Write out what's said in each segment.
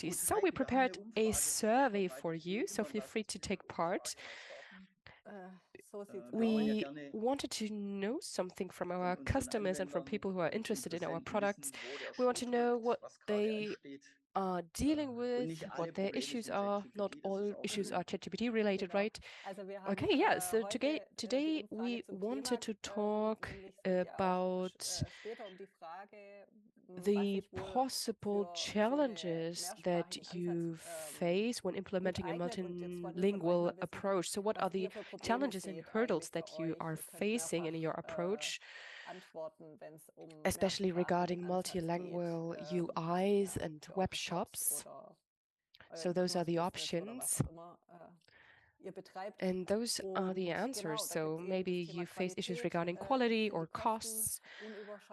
activities. So we prepared a survey for you, so feel free to take part. We wanted to know something from our customers and from people who are interested in our products. We want to know what they are dealing with, what their issues are. Not all issues are ChatGPT related, right? Okay, yeah, so today we wanted to talk about the possible challenges that you face when implementing a multilingual approach. So what are the challenges and hurdles that you are facing in your approach, especially regarding multilingual UIs and web shops? So those are the options. And those are the answers. So maybe you face issues regarding quality or costs,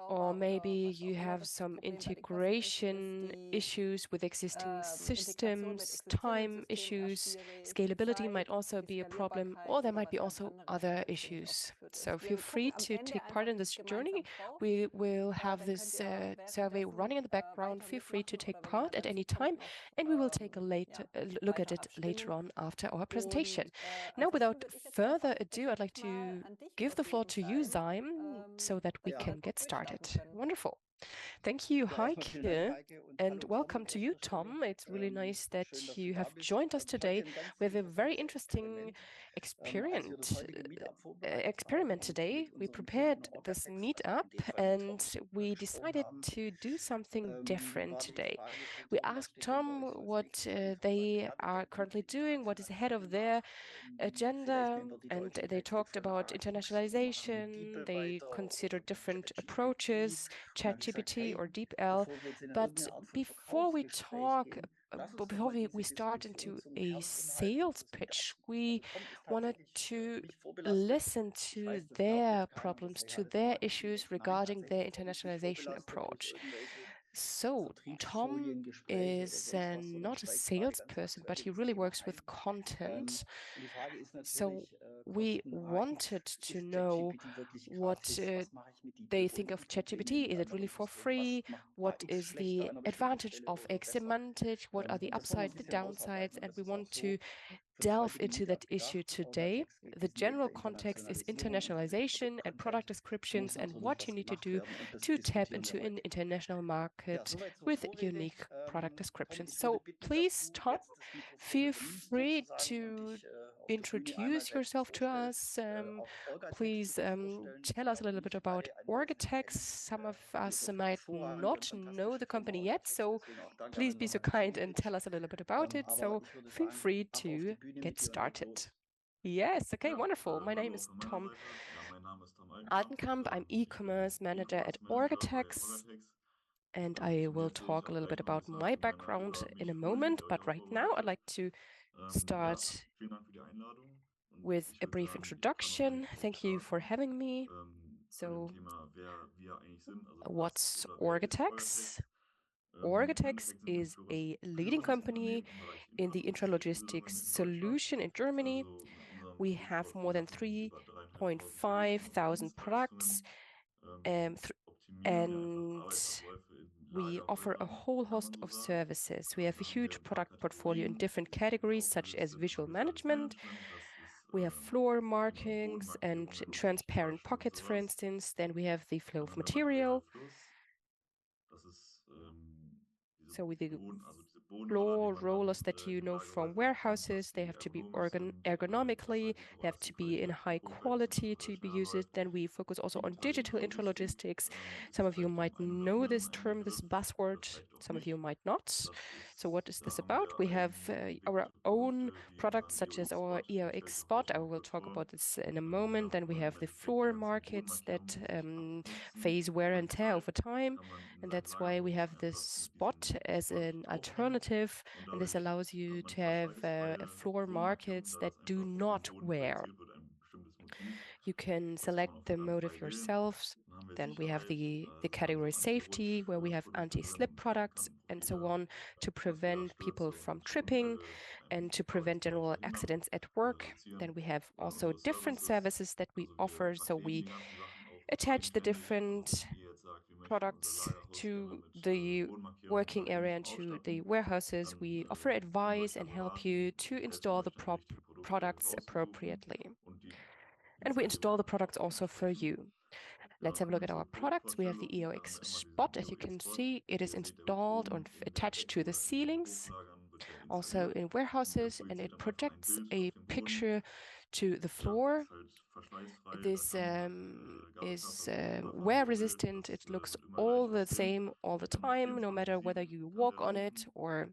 or maybe you have some integration issues with existing systems, time issues, scalability might also be a problem, or there might be also other issues. So feel free to take part in this journey. We will have this survey running in the background. Feel free to take part at any time, and we will take a look at it later on after our presentation. Now, without further ado, I'd like to give the floor to you, Zyme, so that we can get started. Wonderful. Thank you, Heike, and welcome to you, Tom. It's really nice that you have joined us today. We have a very interesting experiment today. We prepared this meetup and we decided to do something different today. We asked Tom what they are currently doing, what is ahead of their agenda, and they talked about internationalization. They considered different approaches, ChatGPT or DeepL. But before we talk, before we start into a sales pitch, we wanted to listen to their problems, to their issues regarding their internationalization approach. So Tom is not a salesperson, but he really works with content. So we wanted to know what they think of ChatGPT. Is it really for free? What is the advantage of AX Semantics? What are the upsides, the downsides? And we want to delve into that issue today. The general context is internationalization and product descriptions and what you need to do to tap into an international market with unique product descriptions. So please, Tom, feel free to introduce yourself to us. Please tell us a little bit about Orgatex. Some of us might not know the company yet, so please be so kind and tell us a little bit about it. So feel free to get started. Yes, okay, wonderful. My name is Tom Altenkamp. I'm e-commerce manager at Orgatex, and I will talk a little bit about my background in a moment. But right now, I'd like to start with a brief introduction. Thank you for having me. So, what's Orgatex? Orgatex is a leading company in the intralogistics solution in Germany. We have more than 3.5 thousand products, and we offer a whole host of services. We have a huge product portfolio in different categories, such as visual management. We have floor markings and transparent pockets, for instance. Then we have the flow of material. So with the floor rollers that you know from warehouses, they have to be ergonomically, they have to be in high quality to be used. Then we focus also on digital intralogistics. Some of you might know this term, this buzzword, some of you might not. So what is this about? We have our own products such as our AX Spot. I will talk about this in a moment. Then we have the floor markets that face wear and tear over time. And that's why we have this Spot as an alternative. And this allows you to have floor markets that do not wear. You can select the motive yourselves. Then we have the category safety, where we have anti-slip products and so on to prevent people from tripping and to prevent general accidents at work. Then we have also different services that we offer. So we attach the different products to the working area and to the warehouses. We offer advice and help you to install the products appropriately. And we install the products also for you. Let's have a look at our products. We have the EOX Spot. As you can see, it is installed and attached to the ceilings, also in warehouses, and it projects a picture to the floor. This is wear resistant. It looks all the same all the time, no matter whether you walk on it or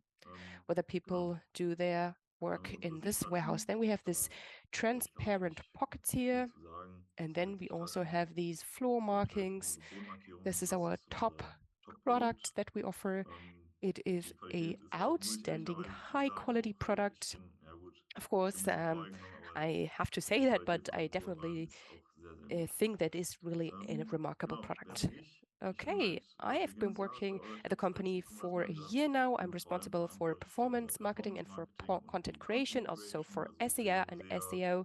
whether people do their work in this warehouse. Then we have this transparent pockets here. And then we also have these floor markings. This is our top product that we offer. It is a outstanding high quality product. Of course, I have to say that, but I definitely think that is really a remarkable product. Okay, I have been working at the company for a year now. I'm responsible for performance marketing and for content creation, also for SEA and SEO.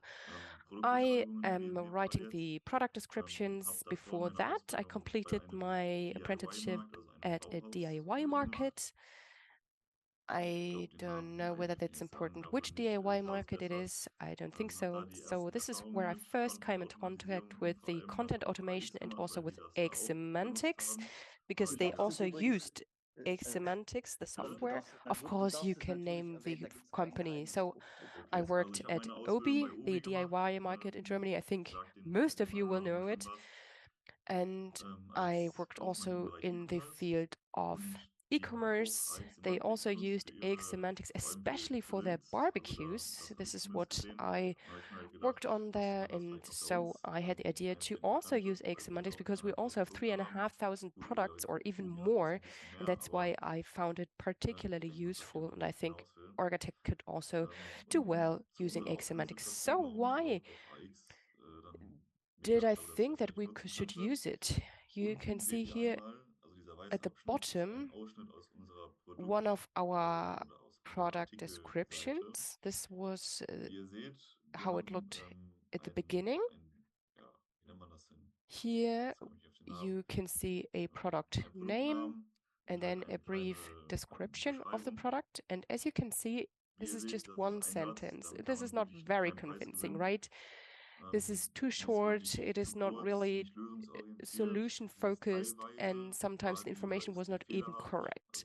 I am writing the product descriptions. Before that, I completed my apprenticeship at a DIY market. I don't know whether that's important which DIY market it is. I don't think so. So this is where I first came into contact with the content automation and also with AX Semantics, because they also used AX Semantics, the software. Of course, you can name the company. So I worked at Obi, the DIY market in Germany. I think most of you will know it. And I worked also in the field of e-commerce. They also used AX Semantics, especially for their barbecues. This is what I worked on there. And so I had the idea to also use AX Semantics because we also have 3,500 products or even more. And that's why I found it particularly useful. And I think Orgatex could also do well using AX Semantics. So why did I think that we should use it? You can see here at the bottom one of our product descriptions. This was how it looked at the beginning. Here you can see a product name and then a brief description of the product. And as you can see, this is just one sentence. This is not very convincing, right? This is too short. It is not really solution focused, and sometimes the information was not even correct.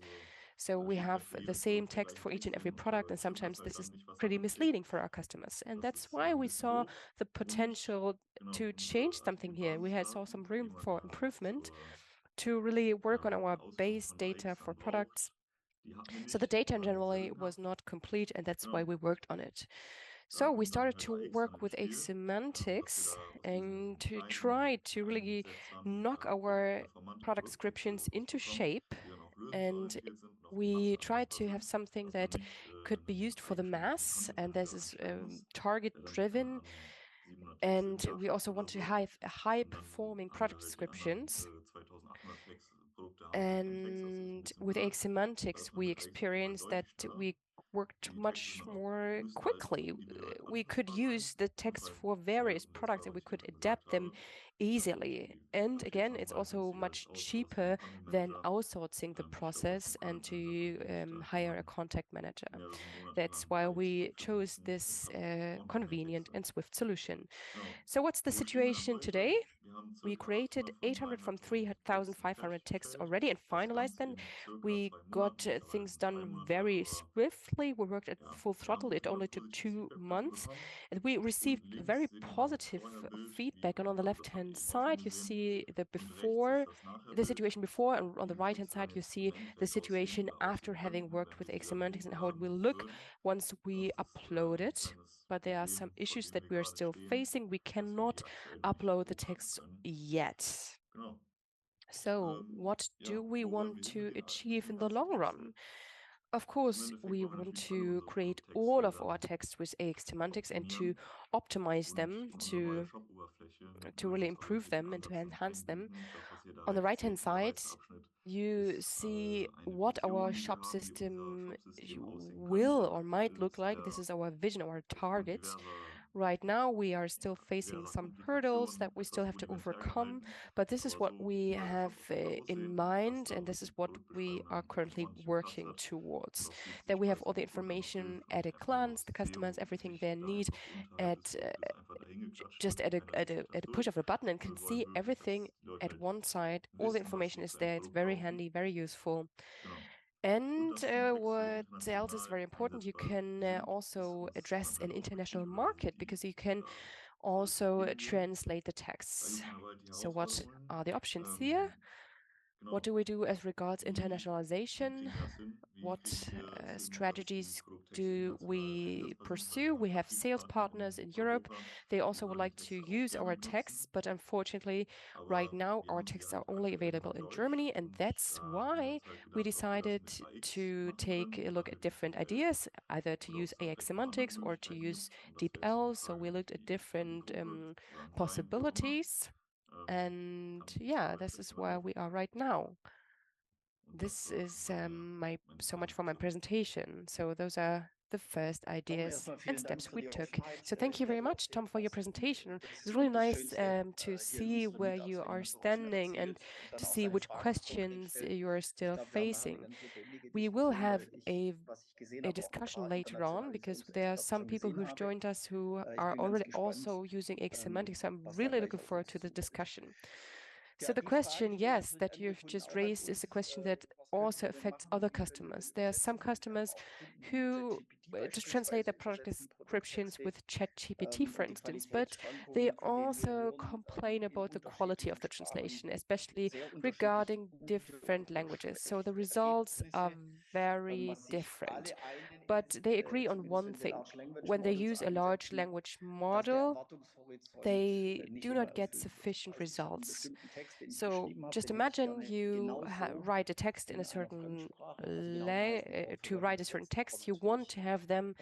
So we have the same text for each and every product, and sometimes this is pretty misleading for our customers. And that's why we saw the potential to change something here. We had saw some room for improvement to really work on our base data for products. So the data in general was not complete, and that's why we worked on it. So we started to work with AX Semantics and to try to really knock our product descriptions into shape. And we tried to have something that could be used for the mass, and this is target driven. And we also want to have high performing product descriptions. And with AX Semantics, we experienced that we worked much more quickly. We could use the text for various products and we could adapt them easily. And again, it's also much cheaper than outsourcing the process and to hire a contact manager. That's why we chose this convenient and swift solution. So what's the situation today? We created 800 from 3,500 texts already and finalized them. We got things done very swiftly. We worked at full throttle. It only took 2 months. And we received very positive feedback. And on the left-hand side, you see the before, the situation before, and on the right-hand side, you see the situation after having worked with AX Semantics and how it will look once we upload it. But there are some issues that we are still facing. We cannot upload the text yet. So what do we want to achieve in the long run? Of course, we want to create all of our texts with AX Semantics and to optimize them, to really improve them and to enhance them. On the right-hand side, you see what our shop system will or might look like. This is our vision, our target. Right now, we are still facing some hurdles that Applikationen we still etwas have to rudimentär overcome, gehalten, but this is aber what so we soll es have auf jeden Fall in aussehen, dass mind, da and this wirklich is die what we are Produktbeschreibung einen currently ordentlichen Platz working hat und towards. auch sieht, That nicht we da have ist all the ein Tool, was information hilft at und a einfach nur glance, das the customer has SEO everything nicht they da need einfach unterhalb at ist, so wie es einfach dahin geklatscht just wird und keiner liest sich das at a push of durch. a button and can Wir wollen see wirklich, everything dass die Leute at halt one side. All the wissen, was information sie is für ein there. It's Produkt very kaufen. handy, very useful. Genau. Und And das Team ist extrem what else is international very important, you einsetzbar. can Ist also uns address dann an halt auch international wichtig oder market sind die because you can da relativ also innoviert. translate the Da texts. gibt es dann aber halt die So what Herausforderungen. are the options here? What Genau. do we do as regards Wie internationalization? kriegen wir das hin? Wie kriegen What wir es hin, dass die strategies Produkttexte do international we einsetzbar sind? Weil wir pursue? haben We have sales Vertriebspartner partners in in Europe. Europa, They die also would wollen die like to Texte auch use gerne our texts, nutzen. but unfortunately, right Aber now, wir our haben die texts are halt only aktuell nur available in in Deutsch Germany, and und that's da haben wir why uns halt we gedacht, ob wir das decided mit AX to machen take können a oder look at halt mit different DeepL ideas, either to oder ob use es da AX vielleicht noch andere Semantics or to Möglichkeiten use gibt. Und das wäre jetzt so die DeepL. So we Frage, looked at die different Gruppe dann sein, wie auch immer, possibilities. And kann yeah, dabei this vielleicht is where we übernehmen. are right now. Und das This war schon is meine so much for my Präsentation. presentation. So those are the first Tom, ideas erstmal and vielen Dank steps für we die took. Offenheit, So thank you der very du auf much, Tom, jeden for Fall your hast. Und presentation. das It's ist really auch das nice Schönste to hier in see unseren where Meetups, you wenn are jemand so offen standing and erzählt und dann to auch see seine which Fragen so konkret questions stellt. you are Ich still glaube, da haben wir eine facing. ganz lebendige We will Diskussion, have weil ich, was ich gesehen a habe, auch ein discussion paar later on internationale because there are Sales-Experten some schon people gesehen who've habe. joined us who Ich are bin ganz already gespannt, also using AX Semantics. I'm was da really gleich looking auf forward uns to the zukommt. discussion. So Ja, the die Frage, question, die wir yes, natürlich that andere you've Kunden just auch an raised is a uns, question that was könnten also wir denn affects machen? other Wie könnten wir das customers. There are some übersetzen? Wir haben customers auch Kunden, die mit who ChatGPT just translate beispielsweise their product übersetzen descriptions Produkttexte with ChatGPT, for und die instance, but they Qualitätsschwankungen, von denen wir also hören, complain in about the quality of unterschiedlichen the Sprachen translation, especially sehr unterschiedlich regarding gute different languages. So the results are Sprechverhältnisse, very was sich different. alle einigen, But they agree on zumindest one wenn wir thing. Large Language When they Models use a large einsetzen, language dass der model, Erwartungshorizont they nicht do immer not get erfüllt wird. sufficient Heißt, ich habe einen results. bestimmten Text, den ich So geschrieben habe, just den hätte ich imagine gerne you genauso write a text in a in einer certain Fremdsprache, was ich nachweisen brauche, to dann write a certain übersetzen. Aber text, you want natürlich to have them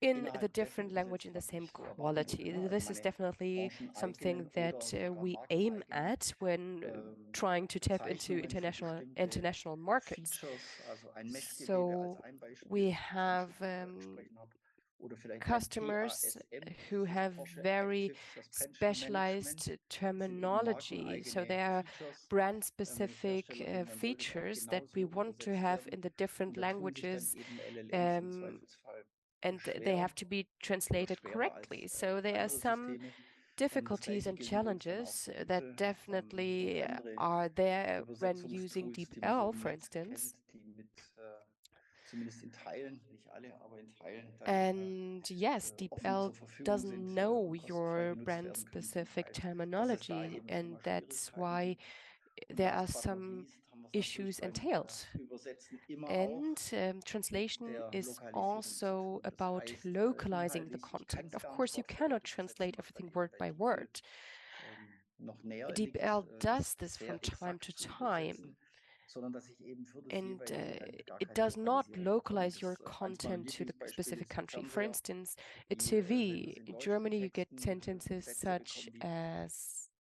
in the innerhalb dessen different language in übersetzen, the was same ich so erwarten würde. quality. Ne? Also This is meine definitely something brancheneigenen that oder sogar we aim markeneigenen at when trying to tap into Bezeichnungen für bestimmte international markets. Features, also ein Mesh-Gewebe als So ein Beispiel, we was ich jetzt am have Schluss gesprochen habe, oder vielleicht ein customers PASM, das who ist das have Porsche very Active Suspension Management. specialized Das sind eben terminology. So markeneigene there are Features. brand Wenn ich specific Hersteller bin, dann sollte es auch features that we genauso want to übersetzt have werden. in the different Und da tun sich dann languages. eben LLMs im Um, Zweifelsfall and they schwer have to be oder translated schwerer correctly. als So there are andere some Systeme. Das difficulties gleiche and gilt übrigens dann auch challenges für that Google definitely und andere are there when using Übersetzungstools, die man so DeepL, im for Netz instance. kennt, die mit zumindest in Teilen, nicht alle, aber in Teilen dann And yes, offen DeepL zur Verfügung doesn't sind know und kostenfrei your genutzt brand werden können zum specific Teil, dass es da terminology, eben schon and mal that's Schwierigkeiten why gibt. Und there are last but not some least haben wir es natürlich issues beim entailed. Übersetzen immer auch And mit translation der is Lokalisierung zu also tun. Das about heißt, localizing the inhaltlich, ich kann content. es Of gar nicht course, you cannot wortwörtlich übersetzen, translate was da everything eben word bei by DeepL word. noch näher liegt, DeepL does das this from sehr time exakt to zu time, übersetzen, sondern dass ich eben für das and jeweilige Land gar it keine does not Lokalisierung bekomme. localize your Das eins meiner content to the Lieblingsbeispiele specific ist ein country. For Fernseher, instance, a die, wenn TV. das in In deutschen Germany, you get Texten sentences Sätze such bekommen, die as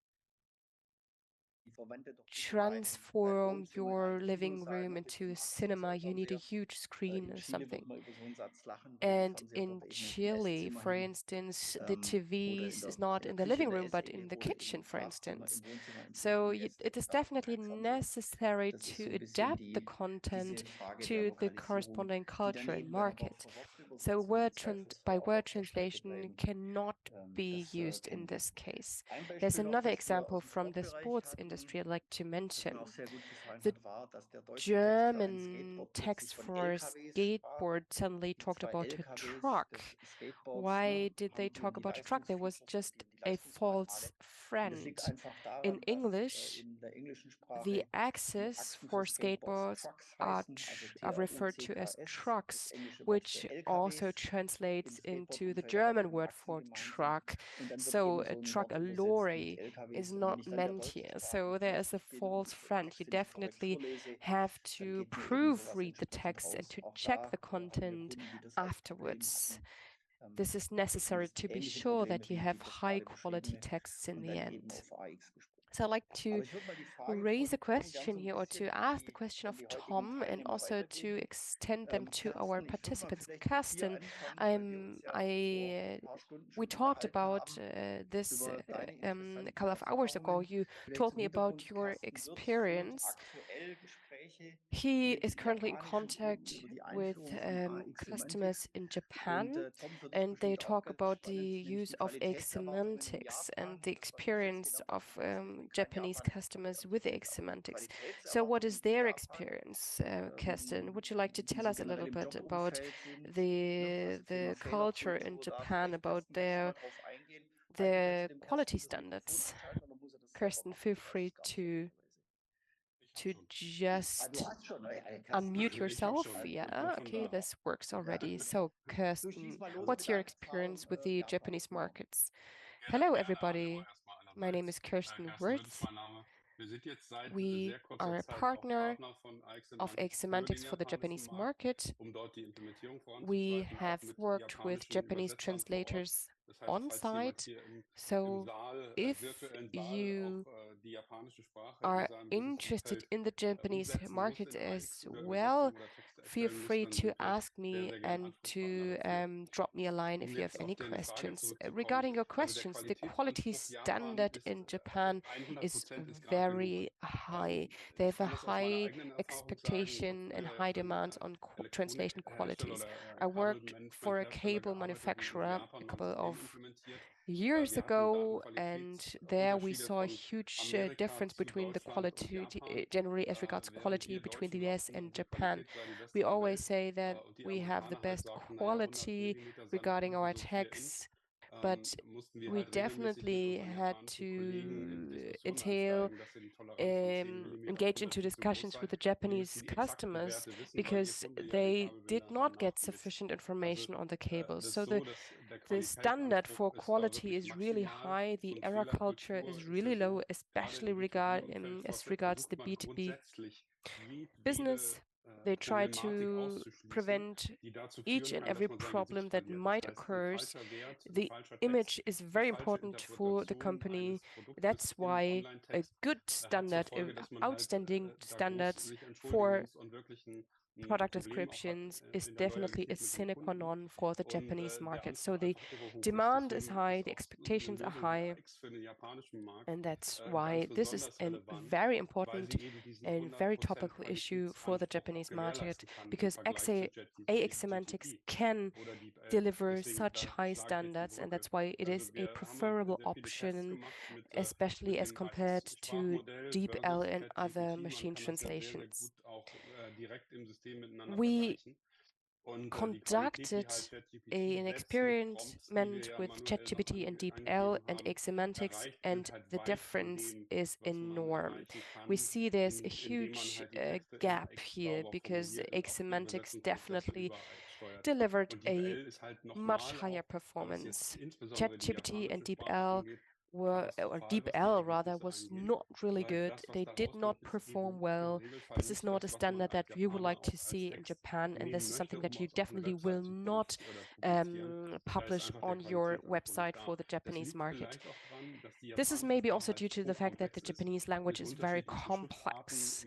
verwende doch bitte dein transform Wohnzimmer in your ein Kino living sein, room ne, bis into zum a 18 cinema. Zoll You need a Fernseher. huge screen In or Chile something. würde man über so einen Satz lachen, weil der And Fernseher in dort eben im Chile, Esszimmer for hing. instance, the Oder TV in is der not in the Küche living in der room, but in Essecke the wurde im kitchen, for Schlafzimmer, instance. im Wohnzimmer So in die it is Essecke gab definitely kein Fernseher. necessary Das ist so to ein bisschen adapt the content diese Frage der to the Lokalisierung, corresponding die culture and daneben dann aber auch market. für So Wortübersetzung im Zweifelsfall by auch word auf der Strecke translation bleiben. cannot be Das used in kennen wir. this case. Ein There's Beispiel noch, another das wir example aus dem from the Sportbereich sports hatten, industry I'd like to das mir auch mention. sehr gut gefallen The hat, war, dass der deutsche Text für ein German Skateboard plötzlich text von for LKWs sprach. skateboard suddenly Die talked zwei about a LKWs truck. des Skateboards, ne, Why did they haben eben talk die about a truck? There was Leistungsfeatures oder just die a false Leistungsmerkmale. Und das liegt friend. einfach In daran, dass English, in der englischen the Sprache die axes Achsen für for Skateboards skateboards Trucks heißen, also are referred to as TRUCKS, das trucks, englische Wort für which also LKWs. Im translates into the Skateboard-Umfeld aber German von den word Achsen for gemeint sind. truck. Und dann wird So eben a so ein truck, Wort a übersetzt mit lorry, is LKWs. Und wenn not ich dann der meant deutschen here. Sprache So there is a mächtig bin und false ich den friend. You Text nicht korrekt definitely vorlese, have dann to geht mir eben sowas proofread the entsprechend text and raus. to Auch check da the haben wir content Kunden, die das auch geschrieben afterwards. hatten. This is necessary Zumindest to be ähnliche sure Probleme that you wie have das high gerade quality beschriebene texts in und the dann eben end. auf AX gesprungen. So I'd like to Aber ich würde mal die Frage raise a formulieren, gern question so ein here or bisschen to in ask the die question an of die heutigen Tom and Teilnehmer also to weitergeben. extend them to our Kersten, ich würde mal participants. vielleicht mit dir Kirsten, anfangen, weil wir uns ja vor ein paar Stunden we schon talked unterhalten about haben this über deine a interessanten couple of hours ago. Erfahrungen. You Vielleicht told zum me about Hintergrund, your Kersten führt experience. aktuell Gespräche He is mit currently in japanischen Kunden contact über die with Einführung von AX customers Semantics. in Und Japan, Tom, für dich and they bestimmt auch talk ganz about the spannend, nämlich use die of AX Qualitätserwartungen in Semantics and Japan. the Das war bis jetzt experience genau of richtig. Also ich bin kein Japanese Japan-Experte, customers aber with es AX gibt auch Semantics. So, what is Qualitätserwartungen in their Japan. experience, Kirsten? Would you like to Die tell us a generell little im bit about Jobumfeld sind. Ne? the Also Thema the culture in Fehlerkultur, da Japan, vielleicht about Kersten, kannst du mal drauf eingehen. Halte bitte their dem quality Kersten das Mikrofon standards? zuschalten, oder muss er das selber Kirsten, machen? feel Weiß free ich gar nicht, ehrlicherweise. to Ah, du just hast schon, ne? Ja, Kersten. unmute yourself. Yeah, okay, Super. this works Ja. already. So, Du schieß Kirsten, mal los what's mit your deinen experience Erfahrungen with the Japan. Japanese Genau. markets? Hello, everybody. My name is Kirsten Wirtz. We are a partner of AX Semantics for the Japanese market. We have worked with Japanese translators on site. So if you are interested in the Japanese market as well, feel free to ask me and to drop me a line if you have any questions. Regarding your questions, the quality standard in Japan is very high. They have a high expectation and high demands on translation qualities. I worked for a cable manufacturer a couple of years ago, and there we saw a huge difference between the quality, generally as regards quality between the US and Japan. We always say that we have the best quality regarding our texts, but we definitely had to engage into discussions with the Japanese customers because they did not get sufficient information on the cables. So the standard for quality is really high. The error culture is really low, especially as regards the B2B business. They try to prevent each and every problem that might occur. The image is very important for the company. That's why a good standard, outstanding standards for product descriptions is definitely a sine qua non for the Japanese market. So the demand is high, the expectations are high, and that's why this is a very important and very topical issue for the Japanese market, because AX Semantics can deliver such high standards, and that's why it is a preferable option, especially as compared to DeepL and other machine translations. We conducted an experiment with ChatGPT and DeepL and AX Semantics, and the difference is enormous. We see there's a huge gap here because AX Semantics definitely delivered a much higher performance. ChatGPT and DeepL rather, was not really good. They did not perform well. This is not a standard that you would like to see in Japan, and this is something that you definitely will not publish on your website for the Japanese market. This is maybe also due to the fact that the Japanese language is very complex.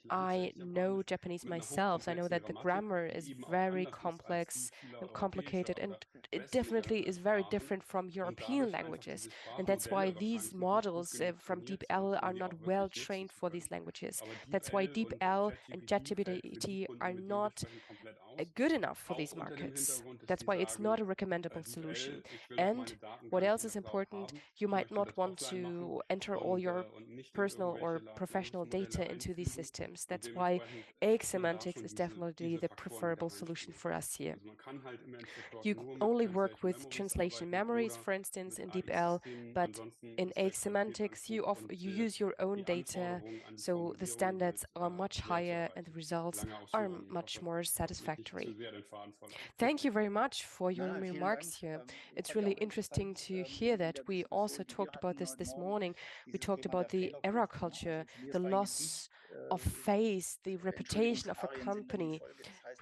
I know Japanese myself. I know that the grammar is very complex and complicated, and it definitely is very different from European languages. And that's why these models from DeepL are not well trained for these languages. That's why DeepL and ChatGPT are not good enough for these markets. That's why it's not a recommendable solution. And what else is important? You might not want to enter all your personal or professional data into these systems. That's why AX Semantics is definitely the preferable solution for us here. You only work with translation memories, for instance, in DeepL, but in AX Semantics, you use your own data, so the standards are much higher and the results are much more satisfactory. Thank you very much for your Nein, vielen remarks Dank. here. Ist It's halt ja really auch interesting interessant to hear in that. der We Diskussion, also die wir talked about hatten this heute this Morgen, morning. We dieses talked Thema about der the error Fehlerkultur. Ne? Also culture, zu mir the ist eigentlich loss nicht, of face, the reputation of a Entschuldigungsarien sind dann die company. Folge. Das heißt,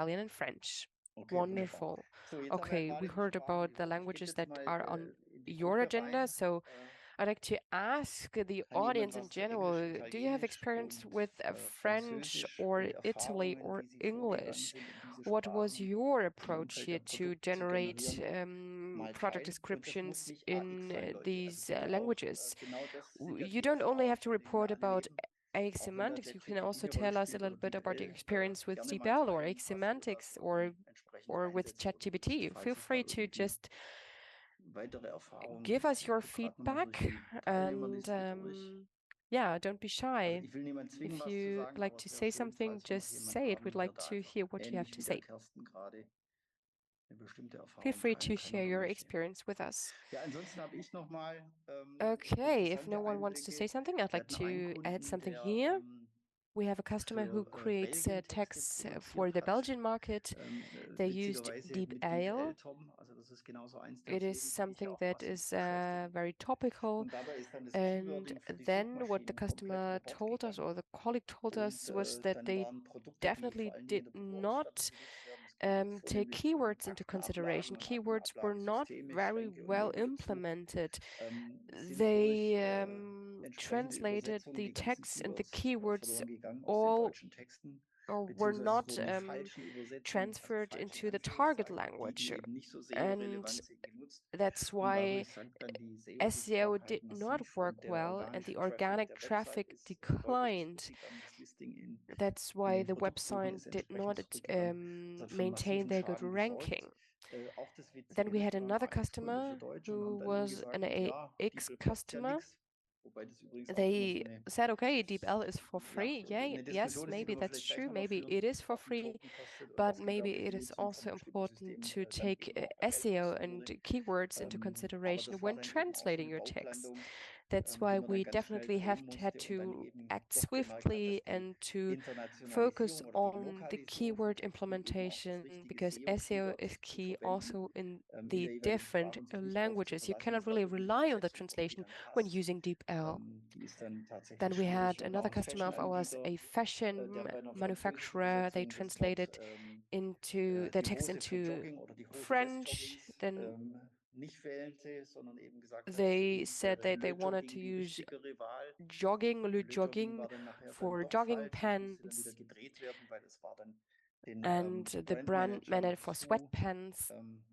Italian and French. Okay, wunderbar. Wonderful. So, jetzt haben wir Okay, gerade we die heard Fragen about the gehört. Ich gebe languages jetzt that mal are on in die your Gruppe agenda. rein. So I'd like to ask the Kann jemand audience in was zu Englisch, general, do you have Italienisch experience und with French Französisch or und Italy Erfahrungen, or wie Sie vorgegangen English? sind in dieser What was Sprachen your im approach Umfeld here der to Produkte zu generate generieren, mal product teilen. Und das muss descriptions nicht AX in sein, Leute. Also these bitte auch languages? genau das sind ja You die don't only Erfahrungen, have to von denen wir report alle about leben. AX Auch wenn da Semantics. You can ChatGPT also eine Rolle tell us a spielt little oder bit about your DeepL, experience with gerne mal DeepL or teilen, AX was ihr da Semantics so entsprechend or with einsetzt oder wo sich, ChatGPT. Feel falls es da free to irgendwie just weitere Erfahrungen give gibt. us Ich your gucke gerade nochmal durch feedback die and Teilnehmerliste durch. yeah, don't be Also shy. ich will niemand zwingen, If was zu you sagen, like aber to es wäre say schön, something, falls wir noch just jemanden say it. haben, We'd like der da to einfach hear what you have ähnlich to wie der say. Kersten gerade eine bestimmte Feel Erfahrung free teilen to kann share oder your möchte. experience with us. Ja, ansonsten habe ich nochmal Okay, if no interessante one wants to say Einblicke. something, I'd Wir like hatten einen to add Kunden, something der here. We have a customer who für creates Belgien Texte texts for produziert the hat. Belgian market. They used Witzigerweise mit DeepL. DeepL, Tom. Also das ist genauso eins der It is Themen, die mich something auch that massiv is beschäftigen. very topical. Und dabei ist dann das And Keywording für die then what the Suchmaschinen komplett customer über Bord told us, gegangen. or the colleague told us, Und was that dann they waren Produkte, die vor definitely allen Dingen in did der not Berufsausstattung genutzt werden. Das können take iPhone mit keywords into consideration. Aktenablagen und Keywords were not Aktenablagensysteme, very Schränke und well Möbel dazu, implemented. sind durch They entsprechende translated Übersetzungen the die ganzen text and the Keywords keywords verloren gegangen aus den all deutschen Texten, or were beziehungsweise es not wurden die falschen Übersetzungen, also transferred falsch in into the target Anführungszeichen, die language. eben nicht so And SEO-relevant sind, genutzt. that's Und why dadurch sank dann die SEO did SEO-Sichtbarkeit not massiv work und der well and the organische Traffic organic der Website traffic ist deutlich declined. zurückgegangen. Das Listing That's in why den the Produktsuchen website ist did entsprechend not zurückgegangen. Das hat für maintain massiven their good Schaden gesorgt. ranking. Auch das Then Witzige, we das had war ein another AX-Kunde für customer Deutsch und who haben dann nur was an gesagt, ja, AX DeepL kostet ja customer. nichts. Wobei das übrigens auch immer so They said, okay, DeepL is for free. Yeah, eine yes, Diskussion ist, die maybe können wir that's vielleicht gleich true. nochmal Maybe führen, it is for was ein free, Token kostet und but was mit der maybe it is Benutzung von also bestimmten important Systemen to dann take eben auch SEO beeinflusst and wurde. keywords into Aber consideration das war when dann eben auch so translating eine your text. Bauchlandung, That's die why man dann we ganz schnell definitely drehen had musste und dann to eben act doch gemerkt hat, swiftly dass die and to focus Internationalisierung oder die on the Lokalisierung von keyword Texten und eben auch das implementation richtige because SEO SEO-Keyword is zu key verwenden, also in in the der jeweiligen different Sprache und sich nicht darauf zu languages. You verlassen, cannot dass da really wirklich die rely on the Übersetzung, die translation dann when passt, using DeepL. die ist dann tatsächlich Then we schwierig. had Und auch another ein customer of ours, Fashion-Anbieter, a fashion der bei einer französischen manufacturer. They Übersetzung das Wort translated into the die text Hose für into Jogging oder die Hose des French. Joggings Then nicht wählte, sondern eben gesagt hat, they ihm said wäre that they Le wanted Jogging to die use richtigere Wahl. jogging, le Le Jogging jogging war dann nachher dann for doch jogging falsch und musste dann wieder pants, gedreht werden, weil es war dann den and the brand Brandmanagern meant for zu sweatpants. Vorstadtsprache,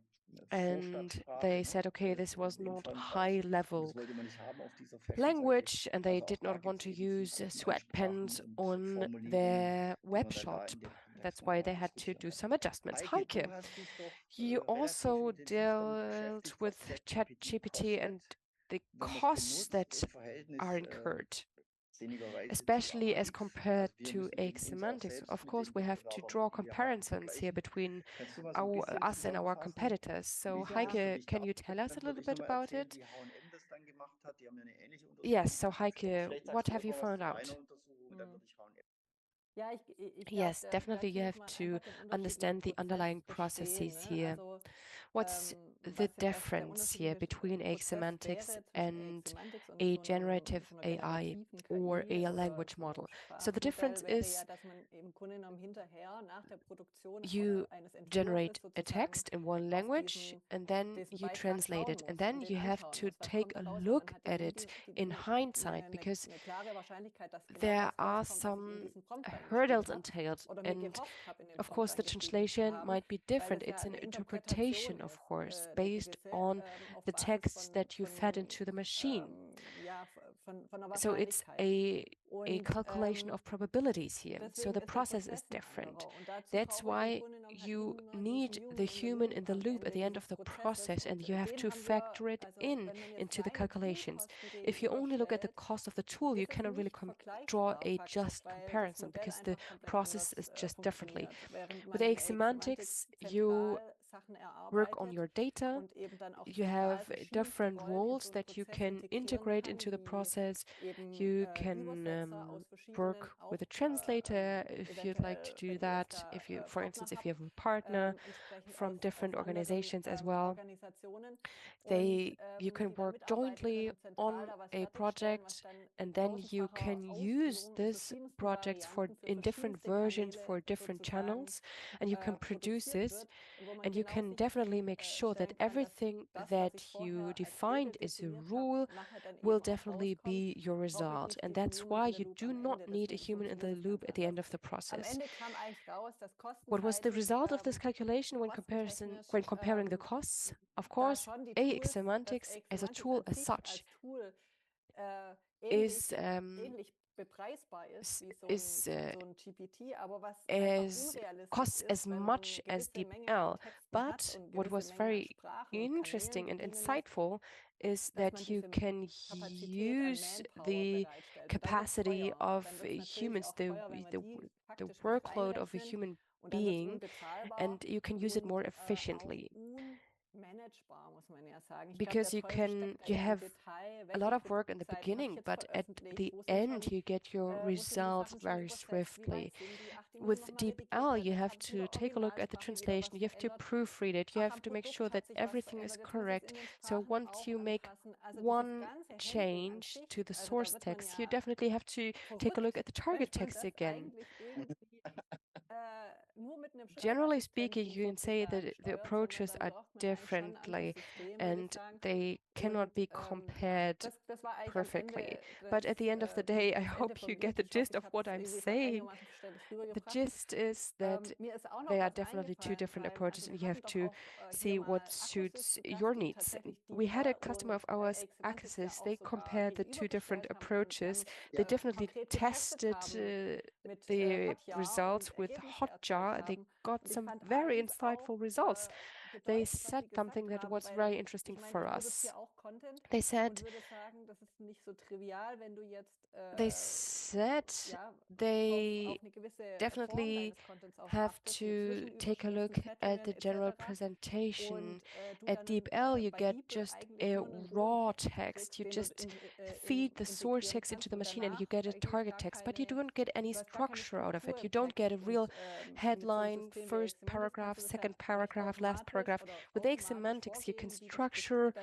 And they said, okay, this in was dem not Fall high falsch. Und das level wollte man nicht haben auf dieser Fashion-Seite. language, and they Also auch did da not gibt want es to eben use Zielgruppenansprachen sweatpants und on Formulierungen, their die web man dann da shop. in dem Kontext That's why nochmal they had to diskutieren do muss. some adjustments. Heike, Heike, du hast dich doch you relativ also intensiv damit dealt beschäftigt, with was ChatGPT ChatGPT and kostet, the wenn man es costs benutzt that im are Verhältnis incurred, sinnigerweise zu especially as AX. compared Also wir to müssen eben AX uns auch Semantics. selbst Of mit course, den we have to Wettbewerbern, draw die wir haben, comparisons here vergleichen. between Kannst du mal so ein bisschen us and our zusammenfassen, competitors. wie So, sich das für Heike, dich can you tell us a darstellt? Würde little ich bit nochmal about erzählen, it? wie H&M das dann gemacht hat. Die haben ja eine ähnliche Yes, Untersuchung so durchgeführt. Heike, Vielleicht what sagst du have you erstmal was found zu deiner out? Untersuchung und dann würde ich H&M. Ja, ich glaube, Yes, da definitely you dazu muss have man to einfach den Unterschied im understand the Prozess underlying verstehen. processes Ne? here. Also What's the was jetzt erst der difference Unterschied here between AX Prozess Semantics wäre zwischen AX and Semantics und a generative so einer AI generativen or KI a oder language so einem model? So the difference Sprachmodell wäre ja, is dass man im Grunde genommen hinterher nach der Produktion you eines generate Entwurfs a sozusagen text in one auf language and then diesen you Beitrag translate schauen it and muss then und den you have anschauen to muss. Was take kommt a da raus? Und dann look hat at die it in hindsight because eine klare Wahrscheinlichkeit, dass genau there das are rauskommt, was ich in some diesen Prompt reingeschrieben hurdles habe entailed, oder mir and gehofft habe, in den of Prompt course the reingeschrieben zu translation haben, might be weil different. das ja It's an eine Interpretation interpretation, of ist, course, eine based gewisse on auf the Basis text that you fed into the machine. ja, von der So it's Wahrscheinlichkeit. a Und calculation of probabilities here. So deswegen the ist der process is Prozess ein different. anderer. Und dazu That's brauche ich im why Grunde genommen halt you immer nur need diesen the human in the am loop at Ende the end of dieses the Prozesses. process, and Und you have den to haben wir, factor it also in wenn man jetzt into the reine calculations. Toolkosten If you only look at the gegenüberstellt, cost of the tool, you ist es cannot really nicht draw vergleichbar a faktisch, just weil das comparison Modell because the einfach komplett process is anders just differently. funktioniert. Während With man in AX AX Semantics, Semantics you zentral Sachen work on erarbeitet your data. und eben dann auch You zentral have verschiedenste different Rollen in roles so einen that you Prozess can integrieren integrate kann, into the wie process. eben You can Übersetzer aus verschiedenen work with auch a translator if you'd like to eventuell, do wenn ihr that. da If you, for Partner instance, if you habt, have a partner entsprechend from different aus anderen organizations as well, Organisationen und you can die da work mitarbeiten jointly können und zentral on da was a fertigstellen, was project, dann and in then you tausendfacher can use Ausführung in this verschiedensten projects for Varianten für in different verschiedenste versions for Kanäle different sozusagen channels, and you can produce produziert this, wird und wo man and you can definitely make sure that everything that you defined as a rule will definitely be your result. And that's why you do not need a human in the loop at the end of the process. What was the result of this calculation when comparing the costs? Of course, AX Semantics as a tool as such is costs as much as DeepL. But what was very interesting and insightful is that you can use the capacity of humans, the workload of a human being, and you can use it more efficiently. Because you have a lot of work in the beginning, but at the end you get your results very swiftly. With DeepL, you have to take a look at the translation, you have to proofread it, you have to make sure that everything is correct. So once you make one change to the source text, you definitely have to take a look at the target text again. Generally speaking, you can say that the approaches are differently and they cannot be compared perfectly. But at the end of the day, I hope you get the gist of what I'm saying. The gist is that they are definitely two different approaches and you have to see what suits your needs. We had a customer of ours, Axis, they compared the two different approaches. They definitely tested the results with Hotjar. They got some very insightful results. They said something that was very interesting for us. They said they definitely have to take a look at the general presentation. At DeepL, you get just a raw text. You just feed the source text into the machine and you get a target text, but you don't get any structure out of it. You don't get a real headline, first paragraph, second paragraph, last paragraph. With AX Semantics, you can structure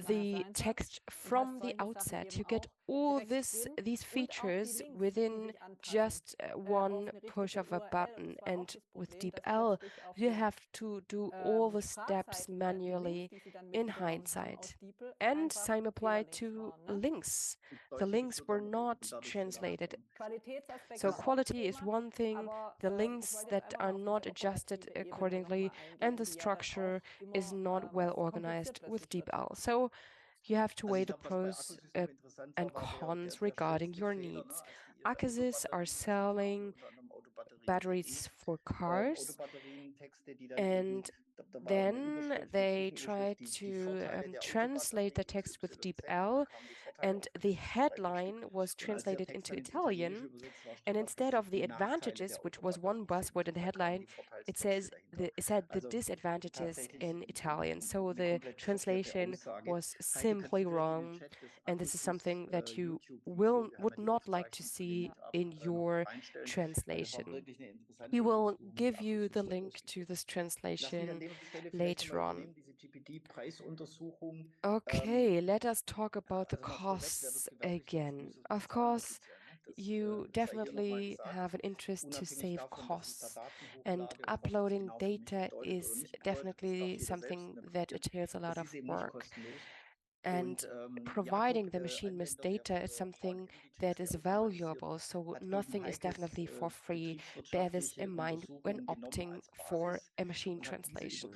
the text from the outset. You get all these features within just one push of a button. And with DeepL, you have to do all the steps manually in hindsight. And same applied to links. The links were not translated. So quality is one thing, the links that are not adjusted accordingly, and the structure is not well organized with DeepL. So you have to weigh the pros and cons regarding your needs. Akasis are selling batteries for cars, and then they try to translate the text with DeepL, and the headline was translated into Italian, and instead of the advantages, which was one buzzword in the headline, it said the disadvantages in Italian. So the translation was simply wrong, and this is something that you would not like to see in your translation. We will give you the link to this translation later on. Okay, let us talk about the costs again. Of course, you definitely have an interest to save costs, and uploading data is definitely something that entails a lot of work. And providing the machine with data is something that is valuable, so nothing is definitely for free. Bear this in mind when opting for a machine translation.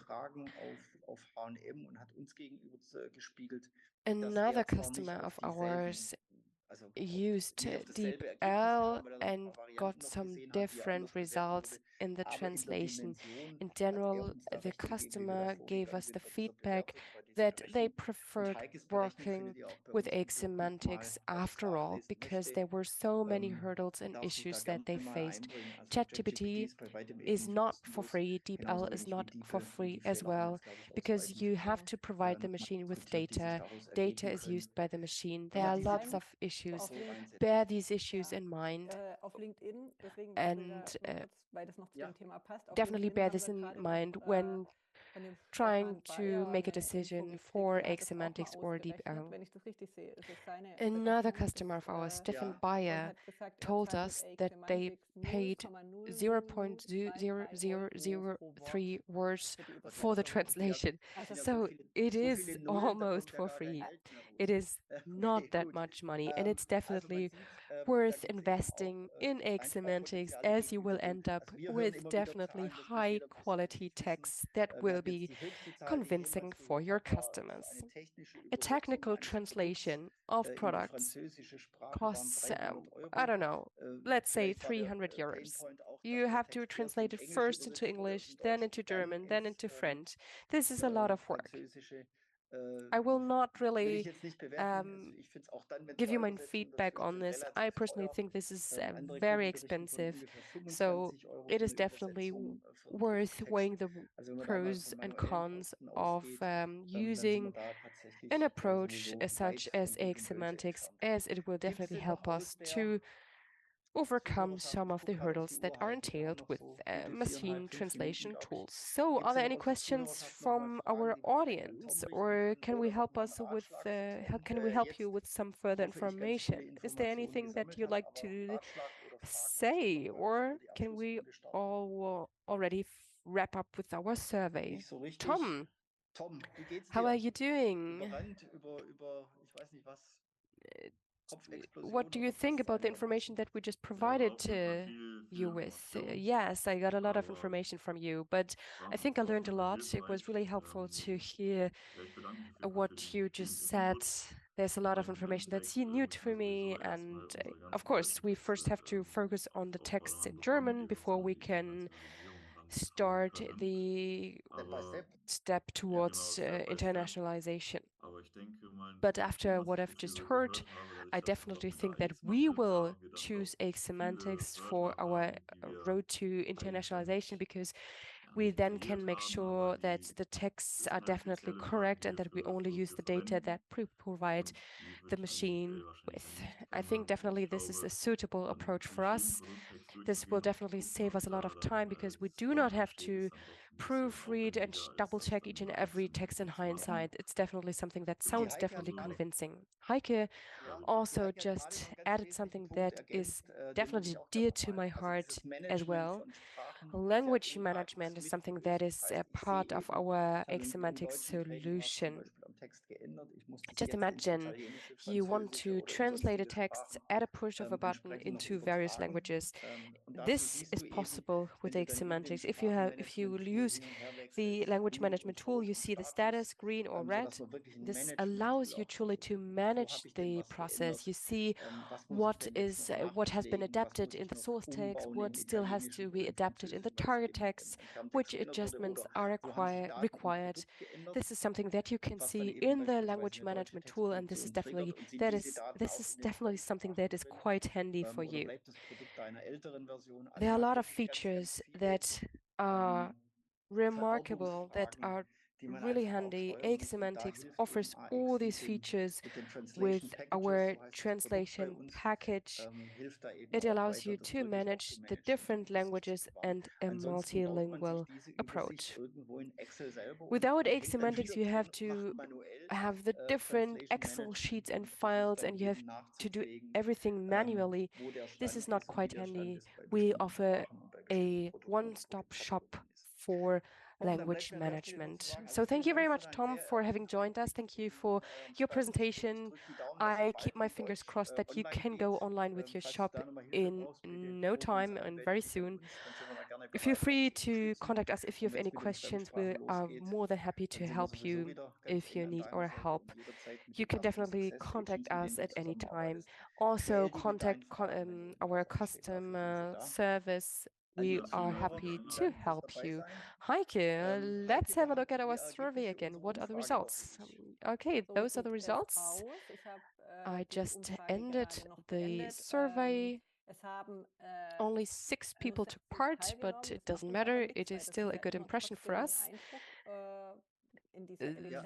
Another customer of ours used DeepL and got some different results in the translation. In general, the customer gave us the feedback that they preferred working with AX Semantics after all, because there were so many hurdles and issues that they faced. ChatGPT is not for free, DeepL is not for free as well, because you have to provide the machine with data. Data is used by the machine. There are lots of issues. Bear these issues in mind, and definitely bear this in mind when trying to make a decision for AX Semantics or DeepL. Another customer of ours, Stefan Bayer, told us that they paid 0.0003 words for the translation. So it is almost for free. It is not that much money, and it's definitely worth investing in AX Semantics, as you will end up with definitely high quality text that will be convincing for your customers. A technical translation of products costs, I don't know, let's say 300 euros. You have to translate it first into English, then into German, then into French. This is a lot of work. I will not really give you my feedback on this. I personally think this is very expensive, so it is definitely worth weighing the pros and cons of using an approach such as AX Semantics, as it will definitely help us to overcome some of the hurdles that are entailed with machine translation tools. So, are there any questions from our audience, or can we help us with? Can we help you with some further information? Is there anything that you'd like to say, or can we all already wrap up with our survey? Tom, how are you doing? What do you think about the information that we just provided you with? Yes, I got a lot of information from you, but I think I learned a lot. It was really helpful to hear what you just said. There's a lot of information that's new to me, and of course, we first have to focus on the texts in German before we can start the step towards internationalization. But after what I've just heard, I definitely think that we will choose AX Semantics for our road to internationalization, because we then can make sure that the texts are definitely correct and that we only use the data that we provide the machine with. I think definitely this is a suitable approach for us. This will definitely save us a lot of time, because we do not have to proofread and double check each and every text in hindsight. It's definitely something that sounds definitely convincing. Heike also just added something that is definitely dear to my heart as well. Language management is something that is a part of our AX Semantics solution. Just imagine you want to translate a text at a push of a button into various languages. This is possible with AX Semantics. If you use the language management tool, you see the status green or red. This allows you truly to manage the process. You see what has been adapted in the source text, what still has to be adapted in the target text, which adjustments are required. This is something that you can see in the language management tool, and this is definitely something that is quite handy for you. There are a lot of features that are remarkable, that are really handy. AX Semantics offers all these features with our translation package. It allows you to manage the different languages and a multilingual approach. Without AX Semantics, you have to have the different Excel sheets and files, and you have to do everything manually. This is not quite handy. We offer a one-stop shop for language management. So thank you very much, Tom, for having joined us. Thank you for your presentation. I keep my fingers crossed that you can go online with your shop in no time and very soon. Feel free to contact us if you have any questions. We are more than happy to help you if you need our help. You can definitely contact us at any time. Also, contact our customer service. We are happy to help you. Heike, let's have a look at our survey again. What are the results? Okay, those are the results. I just ended the survey. Only 6 people took part, but it doesn't matter. It is still a good impression for us.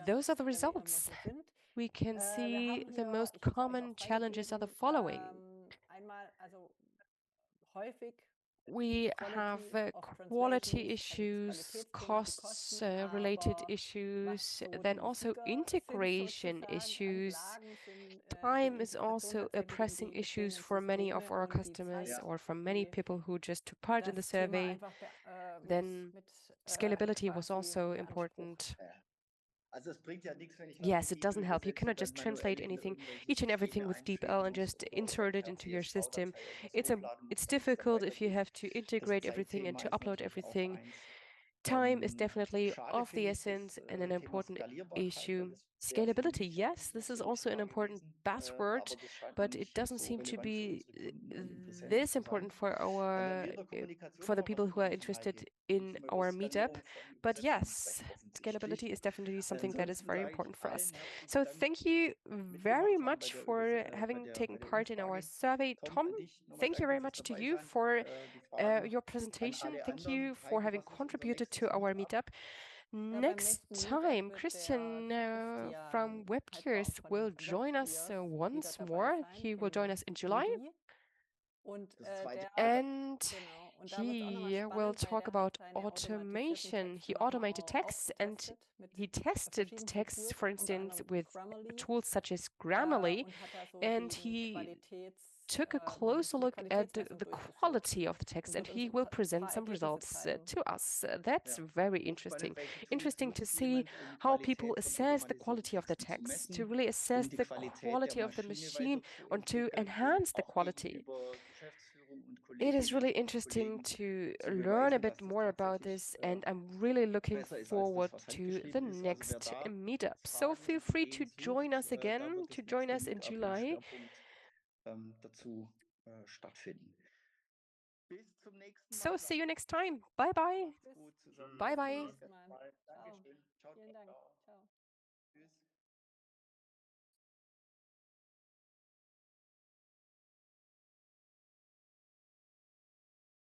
Those are the results. We can see the most common challenges are the following. We have quality issues, costs related issues, then also integration issues. Time is also a pressing issue for many of our customers or for many people who just took part in the survey. Then scalability was also important. Yes, it doesn't help. You cannot just translate anything, each and everything with DeepL and just insert it into your system. It's difficult if you have to integrate everything and to upload everything. Time is definitely of the essence and an important issue. Scalability, yes, this is also an important buzzword, but it doesn't seem to be this important for for the people who are interested in our meetup. But yes, scalability is definitely something that is very important for us. So thank you very much for having taken part in our survey. Tom, thank you very much to you for your presentation. Thank you for having contributed to our meetup. Next time, Christian from WebCures will join us once more. He will join us in July. And he will talk about automation. He automated texts and he tested texts, for instance, with tools such as Grammarly, and he took a closer look at the quality of the text, and he will present some results to us. That's very interesting. Interesting to see how people assess the quality of the text, to really assess the quality of the machine and to enhance the quality. It is really interesting to learn a bit more about this, and I'm really looking forward to the next meetup. So feel free to join us again, to join us in July. So see you next time. Bye bye. Bye bye. Ciao. Vielen Dank. Ciao. Tschüss.